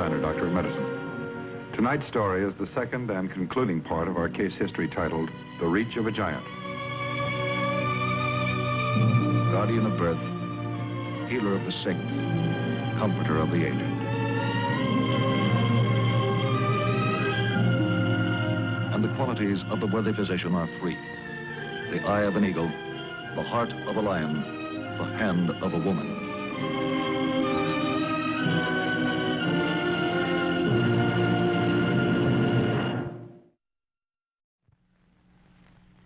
Styner, Doctor of Medicine. Tonight's story is the second and concluding part of our case history titled The Reach of a Giant. Guardian of birth, healer of the sick, comforter of the aged. And the qualities of the worthy physician are three: the eye of an eagle, the heart of a lion, the hand of a woman.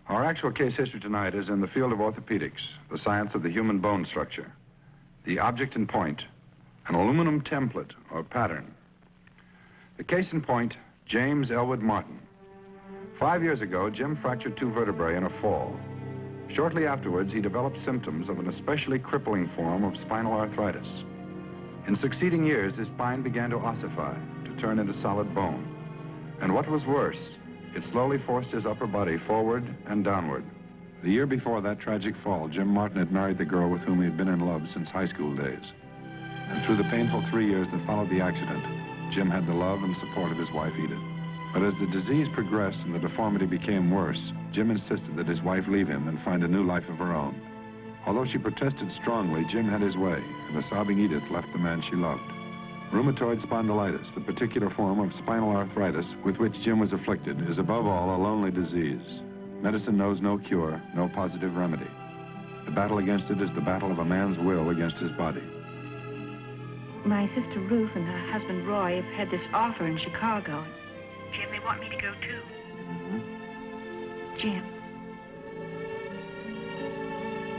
Our actual case history tonight is in the field of orthopedics, the science of the human bone structure. The object in point, an aluminum template or pattern. The case in point, James Ellwood Martin. 5 years ago, Jim fractured 2 vertebrae in a fall. Shortly afterwards, he developed symptoms of an especially crippling form of spinal arthritis. In succeeding years, his spine began to ossify, to turn into solid bone. And what was worse, it slowly forced his upper body forward and downward. The year before that tragic fall, Jim Martin had married the girl with whom he had been in love since high school days. And through the painful 3 years that followed the accident, Jim had the love and support of his wife, Edie. But as the disease progressed and the deformity became worse, Jim insisted that his wife leave him and find a new life of her own. Although she protested strongly, Jim had his way, and the sobbing Edith left the man she loved. Rheumatoid spondylitis, the particular form of spinal arthritis with which Jim was afflicted, is above all a lonely disease. Medicine knows no cure, no positive remedy. The battle against it is the battle of a man's will against his body. My sister Ruth and her husband Roy have had this offer in Chicago. Jim, they want me to go too. Jim.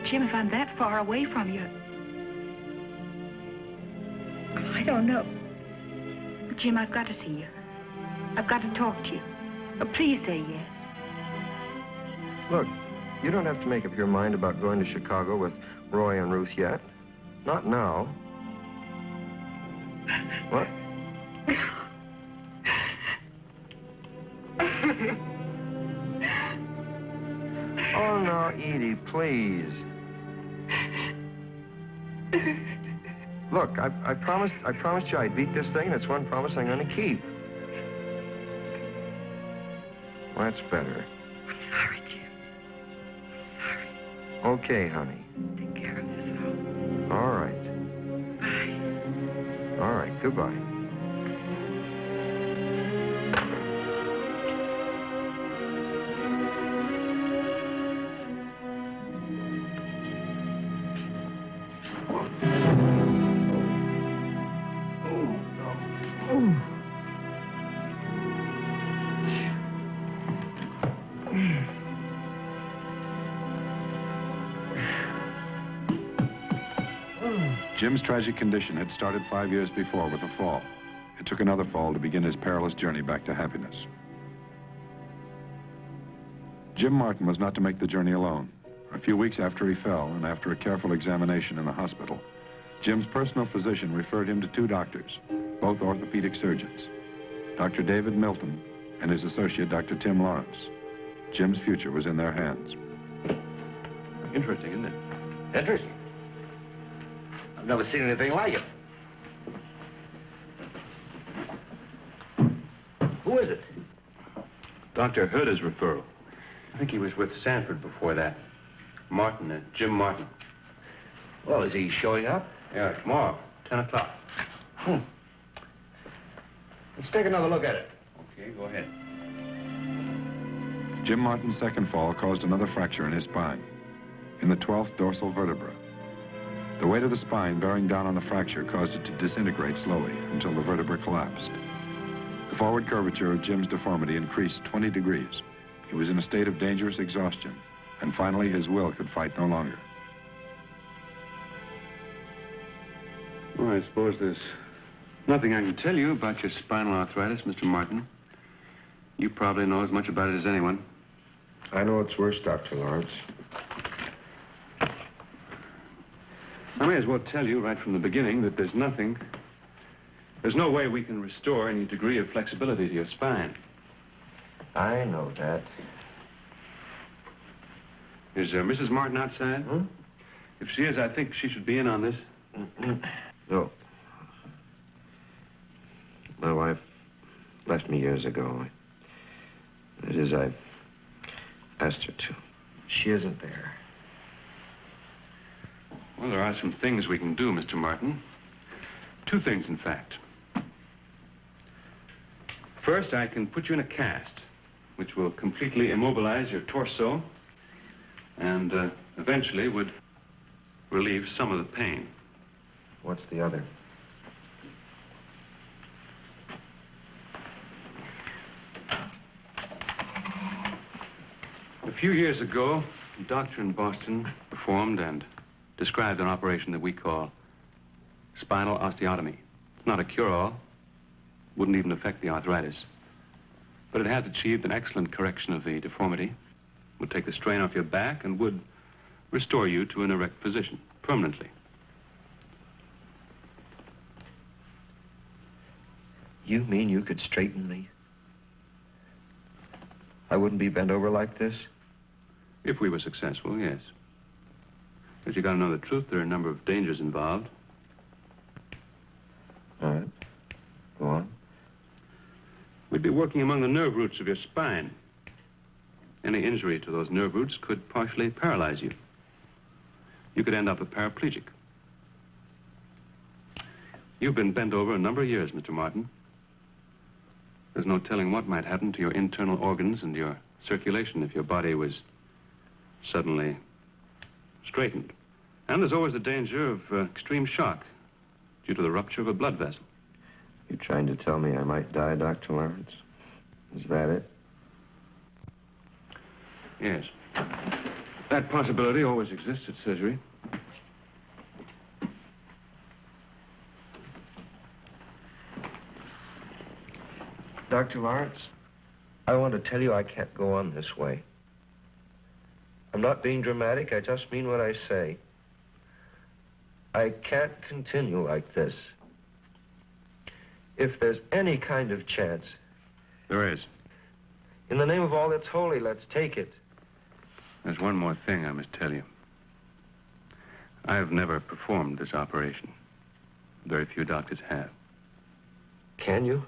Jim, if I'm that far away from you, I don't know. Jim, I've got to see you. I've got to talk to you. Oh, please say yes. Look, you don't have to make up your mind about going to Chicago with Roy and Ruth yet. Not now. What? Oh, no, Edie, please. Look, I promised you I'd beat this thing, and it's one promise I'm going to keep. Well, that's better. Sorry, Jim. Sorry. Okay, honey. Take care of yourself. All right. Bye. All right, goodbye. Jim's tragic condition had started 5 years before with a fall. It took another fall to begin his perilous journey back to happiness. Jim Martin was not to make the journey alone. A few weeks after he fell, and after a careful examination in the hospital, Jim's personal physician referred him to 2 doctors, both orthopedic surgeons, Dr. David Milton and his associate, Dr. Tim Lawrence. Jim's future was in their hands. Interesting, isn't it? Interesting. I've never seen anything like it. Who is it? Dr. Herder's referral. I think he was with Sanford before that. Martin, Jim Martin. Well, is he showing up? Yeah, tomorrow, 10 o'clock. Let's take another look at it. Okay, go ahead. Jim Martin's second fall caused another fracture in his spine, in the 12th dorsal vertebra. The weight of the spine bearing down on the fracture caused it to disintegrate slowly until the vertebra collapsed. The forward curvature of Jim's deformity increased 20 degrees. He was in a state of dangerous exhaustion, and finally his will could fight no longer. Well, I suppose there's nothing I can tell you about your spinal arthritis, Mr. Martin. You probably know as much about it as anyone. I know it's worse, Dr. Lawrence. I may as well tell you right from the beginning that there's no way we can restore any degree of flexibility to your spine. I know that. Is Mrs. Martin outside? Hmm? If she is, I think she should be in on this. No. My wife left me years ago. That is, I asked her to. She isn't there. Well, there are some things we can do, Mr. Martin. Two things, in fact. First, I can put you in a cast, which will completely immobilize your torso and eventually would relieve some of the pain. What's the other? A few years ago, a doctor in Boston performed and described an operation that we call spinal osteotomy. It's not a cure-all, wouldn't even affect the arthritis, but it has achieved an excellent correction of the deformity, would take the strain off your back, and would restore you to an erect position permanently. You mean you could straighten me? I wouldn't be bent over like this? If we were successful, yes. But you gotta know the truth, there are a number of dangers involved. All right. Go on. We'd be working among the nerve roots of your spine. Any injury to those nerve roots could partially paralyze you. You could end up a paraplegic. You've been bent over a number of years, Mr. Martin. There's no telling what might happen to your internal organs and your circulation if your body was suddenly straightened. And there's always the danger of extreme shock due to the rupture of a blood vessel. You're trying to tell me I might die, Dr. Lawrence? Is that it? Yes. That possibility always exists at surgery. Dr. Lawrence, I want to tell you I can't go on this way. I'm not being dramatic. I just mean what I say. I can't continue like this. If there's any kind of chance... There is. In the name of all that's holy, let's take it. There's one more thing I must tell you. I've never performed this operation. Very few doctors have. Can you?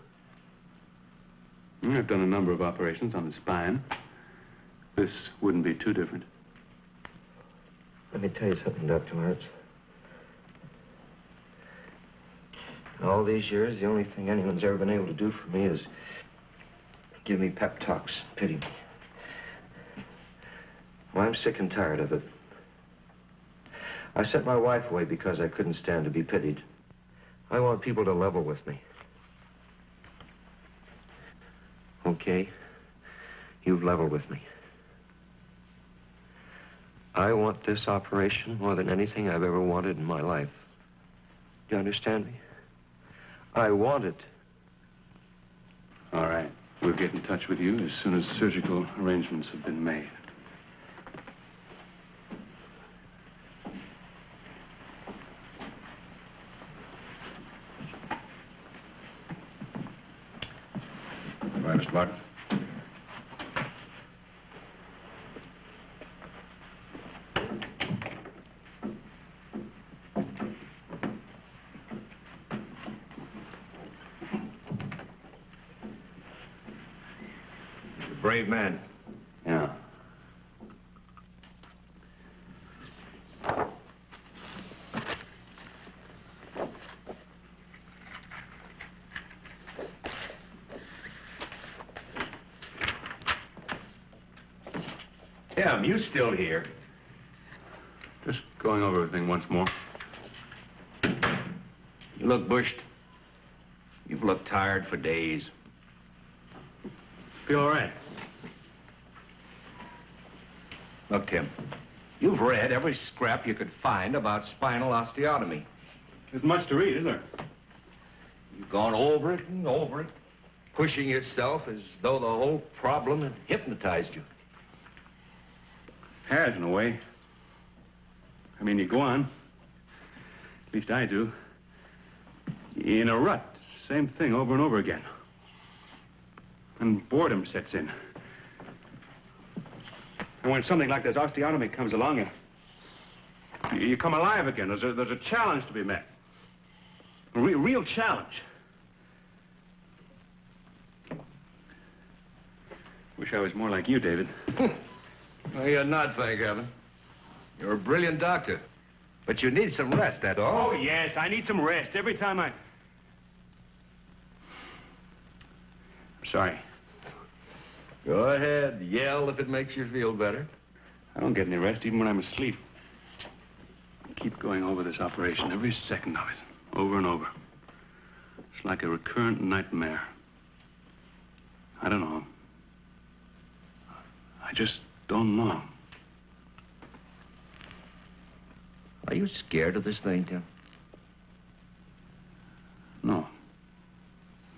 I've done a number of operations on the spine. This wouldn't be too different. Let me tell you something, Dr. Lawrence. In all these years, the only thing anyone's ever been able to do for me is give me pep talks, pity me. Well, I'm sick and tired of it. I sent my wife away because I couldn't stand to be pitied. I want people to level with me. Okay, you've leveled with me. I want this operation more than anything I've ever wanted in my life. You understand me? I want it. All right. We'll get in touch with you as soon as surgical arrangements have been made. Goodbye, Mr. Martin. Brave man. Yeah. Tim, you still here? Just going over everything once more. You look bushed. You've looked tired for days. Feel all right? Look, Tim, you've read every scrap you could find about spinal osteotomy. There's much to read, isn't there? You've gone over it and over it, pushing yourself as though the whole problem had hypnotized you. Has, in a way. I mean, you go on, at least I do, in a rut. Same thing over and over again. And boredom sets in. And when something like this osteotomy comes along, you come alive again. There's a challenge to be met. A real challenge. Wish I was more like you, David. Well, you're not, thank heaven. You're a brilliant doctor. But you need some rest, that's all. Oh, yes, I need some rest every time I... I'm sorry. Go ahead, yell if it makes you feel better. I don't get any rest even when I'm asleep. I keep going over this operation, every second of it, over and over. It's like a recurrent nightmare. I don't know. I just don't know. Are you scared of this thing, Tim? No.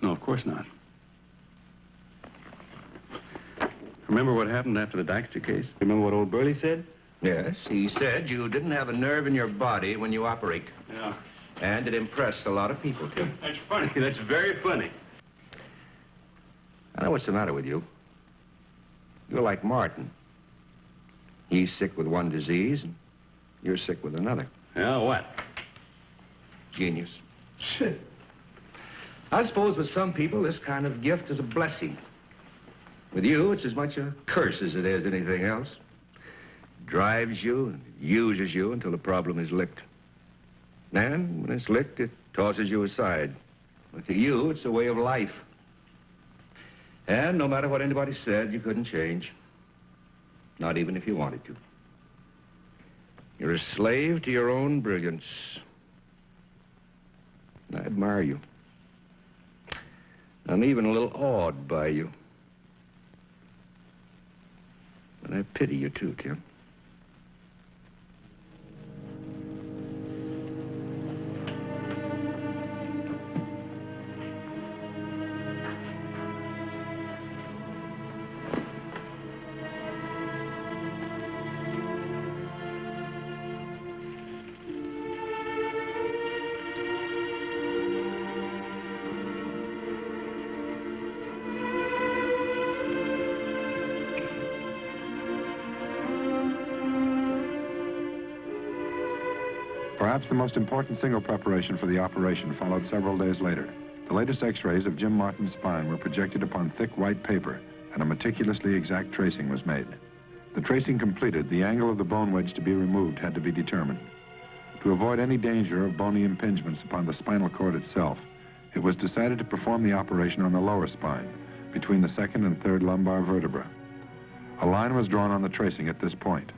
No, of course not. Remember what happened after the Dykstra case? Remember what old Burley said? Yes, he said you didn't have a nerve in your body when you operate. Yeah. And it impressed a lot of people, Tim. That's funny. That's very funny. I know what's the matter with you. You're like Martin. He's sick with one disease, and you're sick with another. Yeah, what? Genius. I suppose with some people, this kind of gift is a blessing. With you, it's as much a curse as it is anything else. It drives you and uses you until the problem is licked. And when it's licked, it tosses you aside. But to you, it's a way of life. And no matter what anybody said, you couldn't change. Not even if you wanted to. You're a slave to your own brilliance. I admire you. I'm even a little awed by you. And I pity you too, Tim. Perhaps the most important single preparation for the operation followed several days later. The latest x-rays of Jim Martin's spine were projected upon thick white paper, and a meticulously exact tracing was made. The tracing completed, the angle of the bone wedge to be removed had to be determined. To avoid any danger of bony impingements upon the spinal cord itself, it was decided to perform the operation on the lower spine, between the second and third lumbar vertebra. A line was drawn on the tracing at this point.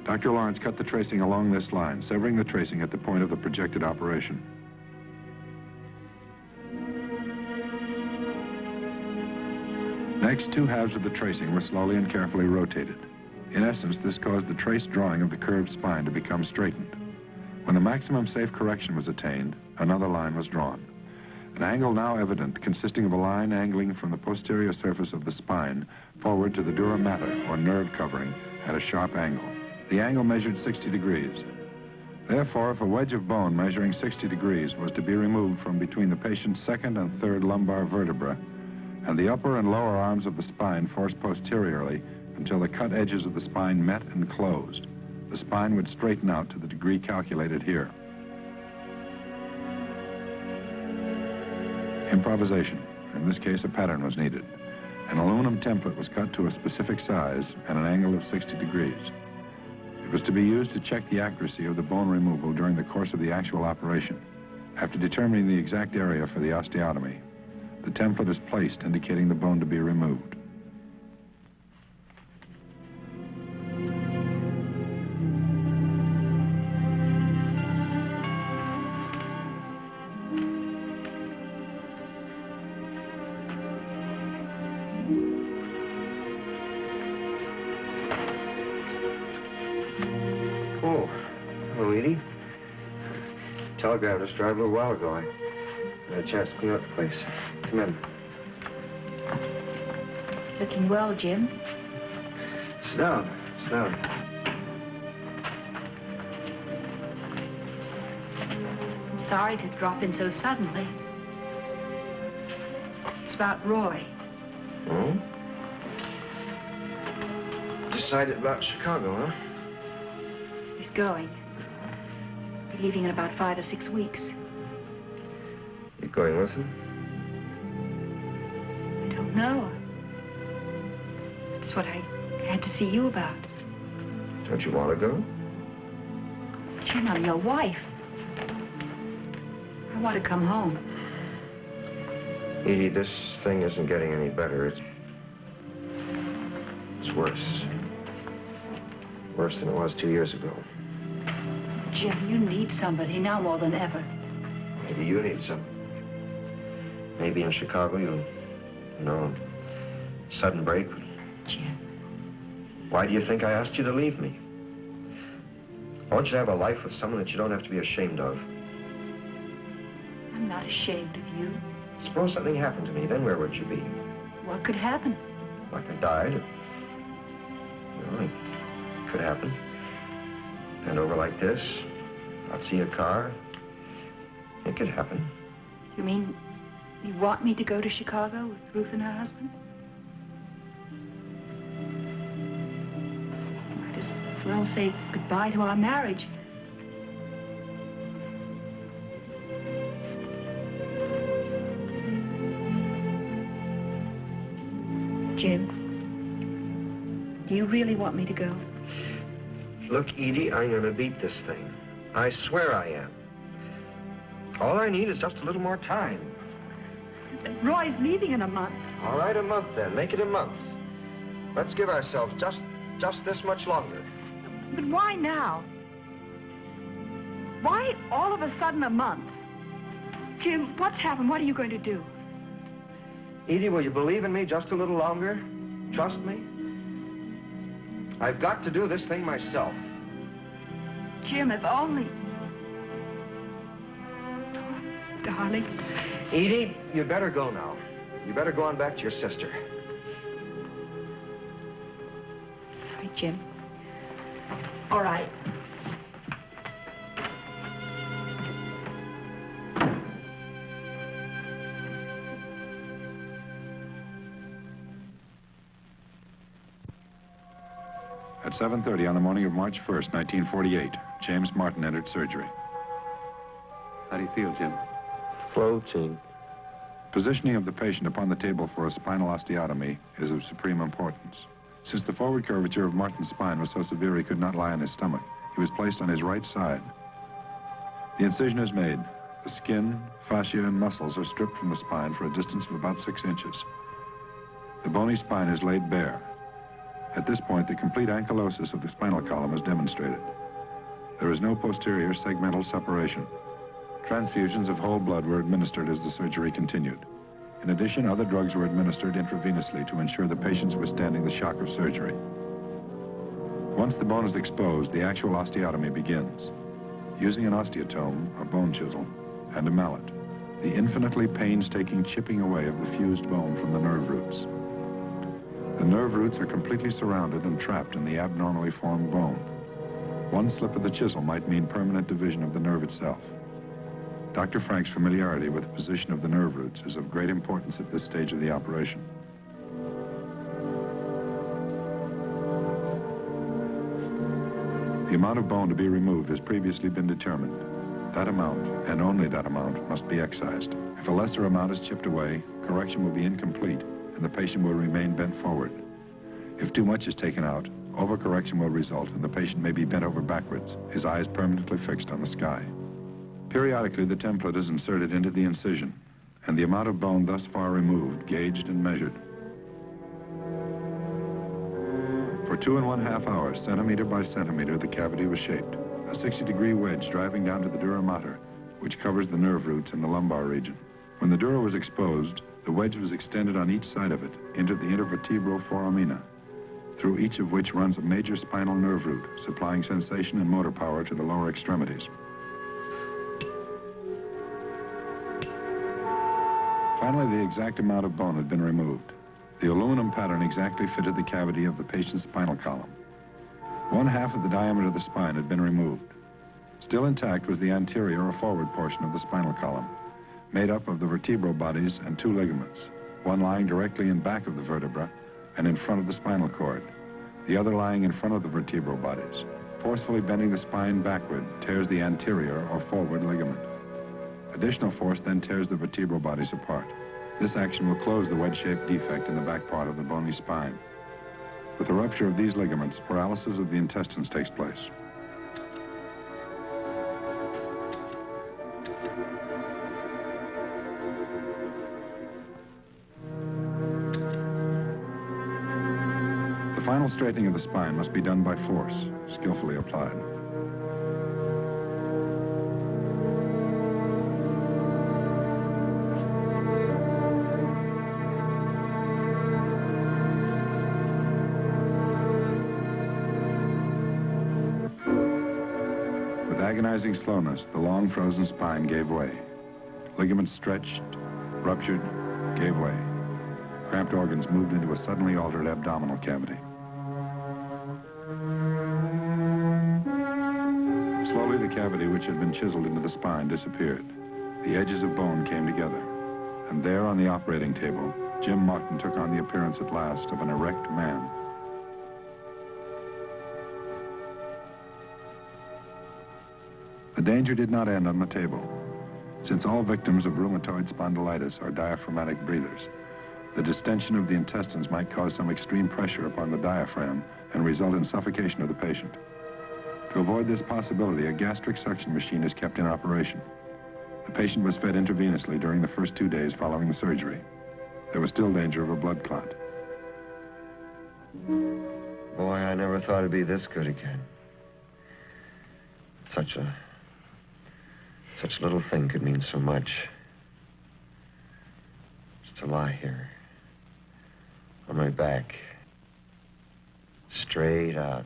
Dr. Lawrence cut the tracing along this line, severing the tracing at the point of the projected operation. Next, two halves of the tracing were slowly and carefully rotated. In essence, this caused the traced drawing of the curved spine to become straightened. When the maximum safe correction was attained, another line was drawn. An angle now evident, consisting of a line angling from the posterior surface of the spine forward to the dura mater, or nerve covering, at a sharp angle. The angle measured 60 degrees. Therefore, if a wedge of bone measuring 60 degrees was to be removed from between the patient's second and third lumbar vertebra, and the upper and lower arms of the spine forced posteriorly until the cut edges of the spine met and closed, the spine would straighten out to the degree calculated here. Improvisation. In this case, a pattern was needed. An aluminum template was cut to a specific size and an angle of 60 degrees. It was to be used to check the accuracy of the bone removal during the course of the actual operation. After determining the exact area for the osteotomy, the template is placed, indicating the bone to be removed. Edie. Telegram just arrived a little while ago. I had a chance to clean up the place. Come in. Looking well, Jim. Sit down. Sit down. I'm sorry to drop in so suddenly. It's about Roy. Oh? Decided about Chicago, huh? He's going. Be leaving in about 5 or 6 weeks. You going with him? I don't know. That's what I had to see you about. Don't you want to go? Jim, I'm your wife. I want to come home. Edie, this thing isn't getting any better. It's worse. Worse than it was 2 years ago. Jim, you need somebody now more than ever. Maybe you need some. Maybe in Chicago you know, sudden break. Jim. Why do you think I asked you to leave me? I want you to have a life with someone that you don't have to be ashamed of. I'm not ashamed of you. Suppose something happened to me, then where would you be? What could happen? Like I died. Well, it could happen. Bend over like this, not see a car. It could happen. You mean you want me to go to Chicago with Ruth and her husband? Might as well say goodbye to our marriage. Jim, do you really want me to go? Look, Edie, I'm going to beat this thing. I swear I am. All I need is just a little more time. Roy's leaving in a month. All right, a month then. Make it a month. Let's give ourselves just this much longer. But why now? Why all of a sudden a month? Jim, what's happened? What are you going to do? Edie, will you believe in me just a little longer? Trust me? I've got to do this thing myself. Jim, if only... Darling. Edie, you better go now. You better go on back to your sister. All right, Jim. All right. At 7:30 on the morning of March 1st, 1948, James Martin entered surgery. How do you feel, Jim? Floating. Positioning of the patient upon the table for a spinal osteotomy is of supreme importance. Since the forward curvature of Martin's spine was so severe he could not lie on his stomach, he was placed on his right side. The incision is made. The skin, fascia, and muscles are stripped from the spine for a distance of about 6 inches. The bony spine is laid bare. At this point, the complete ankylosis of the spinal column is demonstrated. There is no posterior segmental separation. Transfusions of whole blood were administered as the surgery continued. In addition, other drugs were administered intravenously to ensure the patient's withstanding the shock of surgery. Once the bone is exposed, the actual osteotomy begins. Using an osteotome, a bone chisel, and a mallet, the infinitely painstaking chipping away of the fused bone from the nerve roots. The nerve roots are completely surrounded and trapped in the abnormally formed bone. One slip of the chisel might mean permanent division of the nerve itself. Dr. Frank's familiarity with the position of the nerve roots is of great importance at this stage of the operation. The amount of bone to be removed has previously been determined. That amount, and only that amount, must be excised. If a lesser amount is chipped away, correction will be incomplete, and the patient will remain bent forward. If too much is taken out, overcorrection will result, and the patient may be bent over backwards, his eyes permanently fixed on the sky. Periodically, the template is inserted into the incision, and the amount of bone thus far removed gauged and measured. For 2½ hours, centimeter by centimeter, the cavity was shaped. A 60-degree wedge driving down to the dura mater, which covers the nerve roots in the lumbar region. When the dura was exposed, the wedge was extended on each side of it into the intervertebral foramina, through each of which runs a major spinal nerve root, supplying sensation and motor power to the lower extremities. Finally, the exact amount of bone had been removed. The aluminum pattern exactly fitted the cavity of the patient's spinal column. 1/2 of the diameter of the spine had been removed. Still intact was the anterior or forward portion of the spinal column, made up of the vertebral bodies and 2 ligaments, one lying directly in back of the vertebra and in front of the spinal cord, the other lying in front of the vertebral bodies. Forcefully bending the spine backward tears the anterior or forward ligament. Additional force then tears the vertebral bodies apart. This action will close the wedge-shaped defect in the back part of the bony spine. With the rupture of these ligaments, paralysis of the intestines takes place. The final straightening of the spine must be done by force, skillfully applied. With agonizing slowness, the long frozen spine gave way. Ligaments stretched, ruptured, gave way. Cramped organs moved into a suddenly altered abdominal cavity. Slowly, the cavity which had been chiseled into the spine disappeared. The edges of bone came together. And there on the operating table, Jim Martin took on the appearance at last of an erect man. The danger did not end on the table. Since all victims of rheumatoid spondylitis are diaphragmatic breathers, the distension of the intestines might cause some extreme pressure upon the diaphragm and result in suffocation of the patient. To avoid this possibility, a gastric suction machine is kept in operation. The patient was fed intravenously during the first 2 days following the surgery. There was still danger of a blood clot. Boy, I never thought it'd be this good again. Such a little thing could mean so much. Just to lie here, on my back, straight out.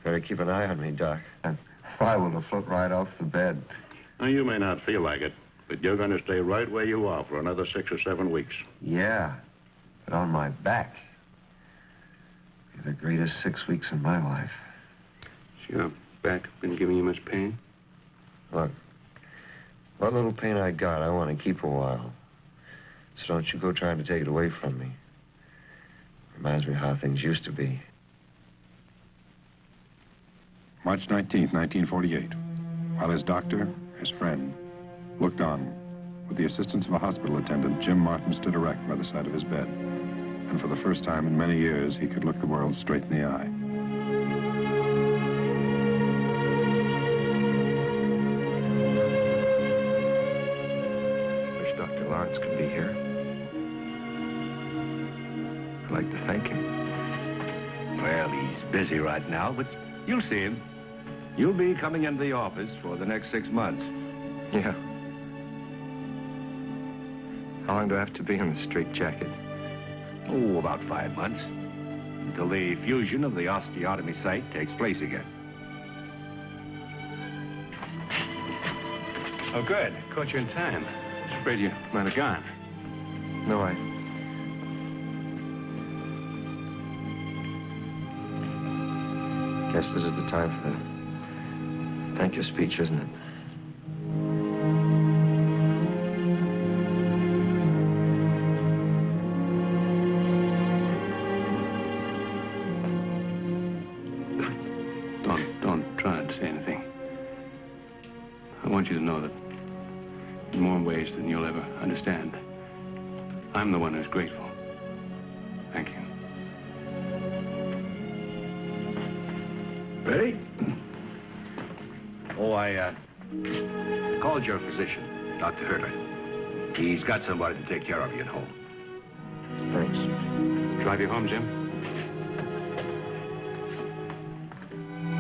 Better keep an eye on me, Doc. I'm liable to float right off the bed. Now, you may not feel like it, but you're going to stay right where you are for another 6 or 7 weeks. Yeah, but on my back. Be the greatest 6 weeks of my life. Has your back been giving you much pain? Look, what little pain I got, I want to keep a while. So don't you go trying to take it away from me. Reminds me how things used to be. March 19th, 1948, while his doctor, his friend, looked on, with the assistance of a hospital attendant, Jim Martin stood erect by the side of his bed. And for the first time in many years, he could look the world straight in the eye. Wish Dr. Lawrence could be here. I'd like to thank him. Well, he's busy right now, but you'll see him. You'll be coming into the office for the next 6 months. Yeah. How long do I have to be in the straitjacket? Oh, about 5 months. Until the fusion of the osteotomy site takes place again. Oh, good. Caught you in time. I was afraid you might have gone. No, guess this is the time for the thank you speech, isn't it? Don't try to say anything. I want you to know that in more ways than you'll ever understand, I'm the one who's grateful. Thank you. Ready? Oh, I called your physician, Dr. Heralded. He's got somebody to take care of you at home. Thanks. Drive you home, Jim?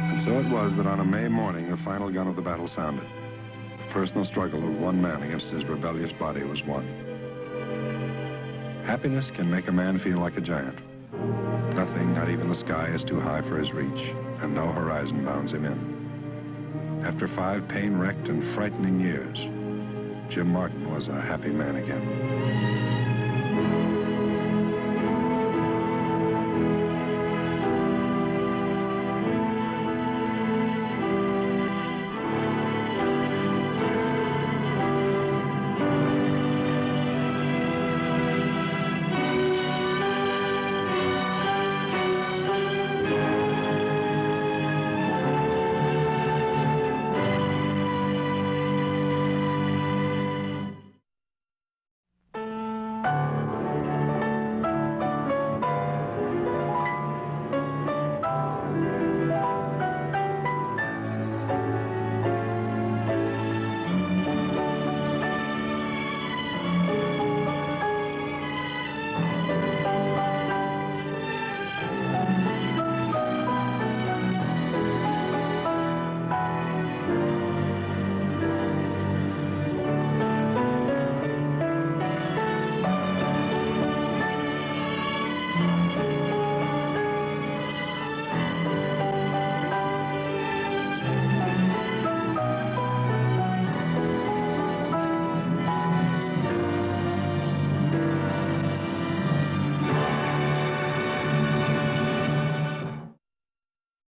And so it was that on a May morning, the final gun of the battle sounded. The personal struggle of one man against his rebellious body was won. Happiness can make a man feel like a giant. Nothing, not even the sky, is too high for his reach, and no horizon bounds him in. After 5 pain-wrecked and frightening years, Jim Martin was a happy man again.